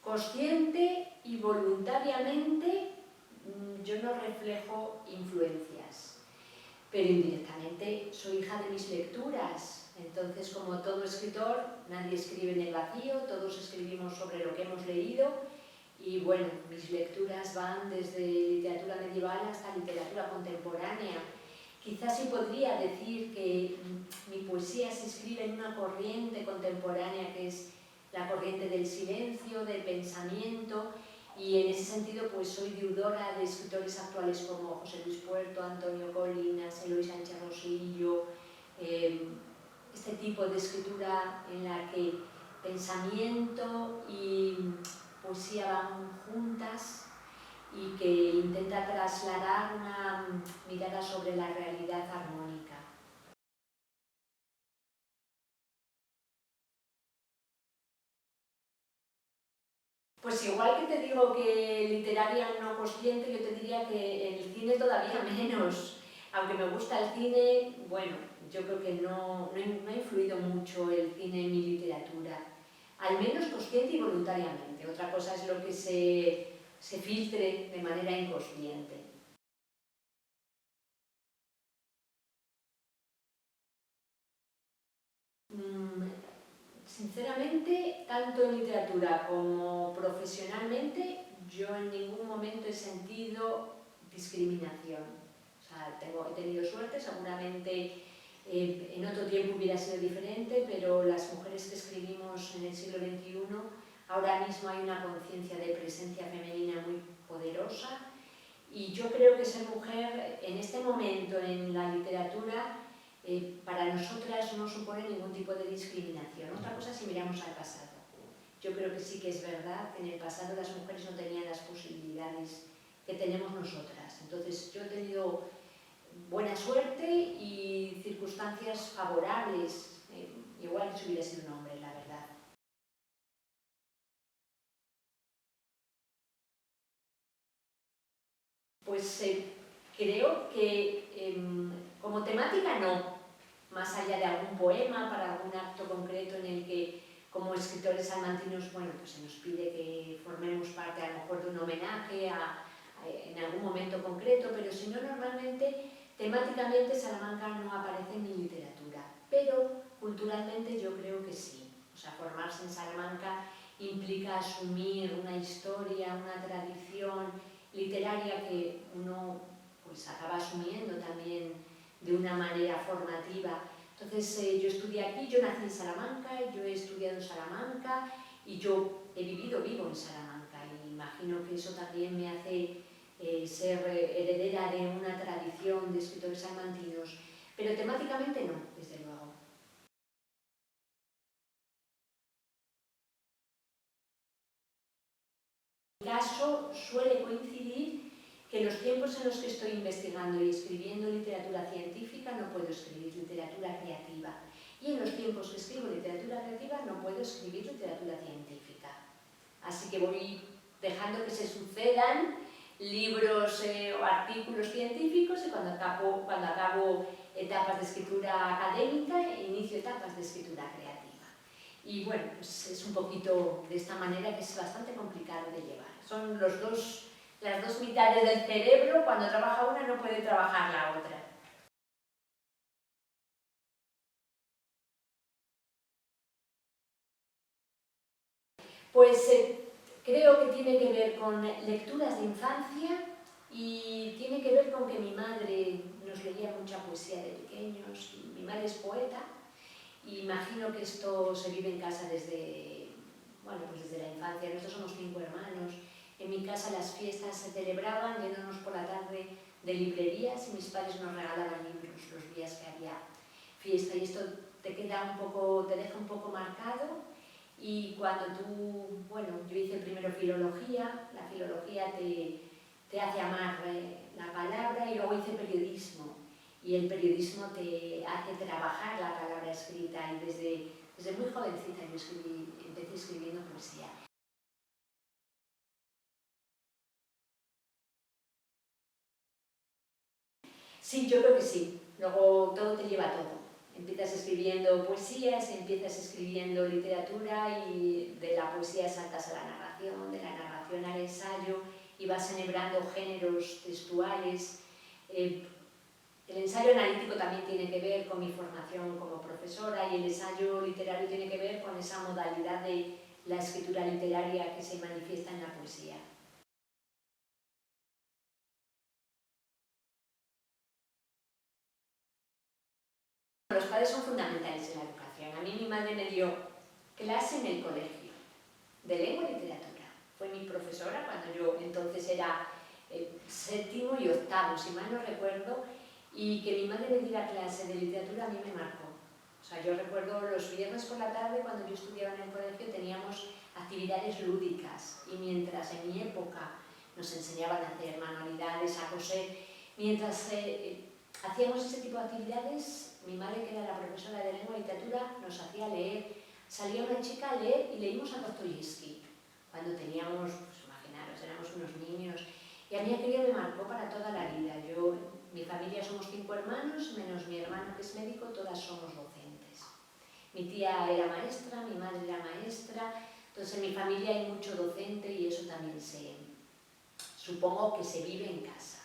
Consciente y voluntariamente yo no reflejo influencias, pero indirectamente soy hija de mis lecturas. Entonces, como todo escritor, nadie escribe en el vacío, todos escribimos sobre lo que hemos leído y bueno, mis lecturas van desde literatura medieval hasta literatura contemporánea. Quizás sí podría decir que mi poesía se escribe en una corriente contemporánea que es la corriente del silencio, del pensamiento, y en ese sentido pues soy deudora de escritores actuales como José Luis Puerto, Antonio Colinas, Eloy Sánchez Rosillo, este tipo de escritura en la que pensamiento y poesía van juntas y que intenta trasladar una mirada sobre la realidad armónica. Pues igual que te digo que literaria no consciente, yo te diría que el cine todavía menos. Aunque me gusta el cine, bueno, yo creo que no ha influido mucho el cine en mi literatura. Al menos consciente y voluntariamente. Otra cosa es lo que se filtre de manera inconsciente. Sinceramente, tanto en literatura como profesionalmente, yo en ningún momento he sentido discriminación. O sea, he tenido suerte, seguramente en otro tiempo hubiera sido diferente, pero las mujeres que escribimos en el siglo XXI, ahora mismo hay una conciencia de presencia femenina muy poderosa y yo creo que ser mujer en este momento en la literatura para nosotras no supone ningún tipo de discriminación. Otra cosa si miramos al pasado. Yo creo que sí que es verdad que en el pasado las mujeres no tenían las posibilidades que tenemos nosotras. Entonces yo he tenido buena suerte y circunstancias favorables, igual que si hubiera sido un hombre, la verdad. Pues creo que como temática no, más allá de algún poema, para algún acto concreto en el que como escritores salmantinos, bueno, pues se nos pide que formemos parte a lo mejor de un homenaje en algún momento concreto, pero si no, normalmente, temáticamente Salamanca no aparece en mi literatura, pero culturalmente yo creo que sí. O sea, formarse en Salamanca implica asumir una historia, una tradición literaria que uno pues acaba asumiendo también de una manera formativa. Entonces yo estudié aquí, yo nací en Salamanca, yo he estudiado en Salamanca y yo he vivo en Salamanca y imagino que eso también me hace ser heredera de una tradición de escritores salmantinos, pero temáticamente no, desde luego. En mi caso suele coincidir que en los tiempos en los que estoy investigando y escribiendo literatura científica no puedo escribir literatura creativa. Y en los tiempos que escribo literatura creativa no puedo escribir literatura científica. Así que voy dejando que se sucedan libros o artículos científicos y cuando acabo etapas de escritura académica inicio etapas de escritura creativa. Y bueno, pues es un poquito de esta manera que es bastante complicado de llevar. Son las dos mitades del cerebro, cuando trabaja una no puede trabajar la otra. Pues creo que tiene que ver con lecturas de infancia y tiene que ver con que mi madre nos leía mucha poesía de pequeños y mi madre es poeta y imagino que esto se vive en casa desde la infancia. Nosotros somos 5 hermanos. En mi casa las fiestas se celebraban yéndonos por la tarde de librerías y mis padres nos regalaban libros los días que había fiesta y esto te deja un poco marcado. Y cuando yo hice primero filología, la filología te hace amar la palabra y luego hice periodismo. Y el periodismo te hace trabajar la palabra escrita y desde muy jovencita yo empecé escribiendo poesía. Sí, yo creo que sí. Luego todo te lleva a todo. empiezas escribiendo poesías, empiezas escribiendo literatura y de la poesía saltas a la narración, de la narración al ensayo y vas enhebrando géneros textuales. El ensayo analítico también tiene que ver con mi formación como profesora y el ensayo literario tiene que ver con esa modalidad de la escritura literaria que se manifiesta en la poesía. Los padres son fundamentales en la educación. A mí mi madre me dio clase en el colegio de lengua y literatura. Fue mi profesora cuando yo entonces era séptimo y octavo, si mal no recuerdo, y que mi madre me diera clase de literatura a mí me marcó. O sea, yo recuerdo los viernes por la tarde cuando yo estudiaba en el colegio teníamos actividades lúdicas y mientras en mi época nos enseñaban a hacer manualidades, a coser, mientras hacíamos ese tipo de actividades, mi madre, que era la profesora de lengua y literatura, nos hacía leer. Salía una chica a leer y leímos a Dostoyevsky cuando teníamos, pues imaginaros, éramos unos niños. Y a mí aquello me marcó para toda la vida. Mi familia somos 5 hermanos, menos mi hermano que es médico, todas somos docentes. Mi tía era maestra, mi madre era maestra, entonces en mi familia hay mucho docente y eso también supongo que se vive en casa.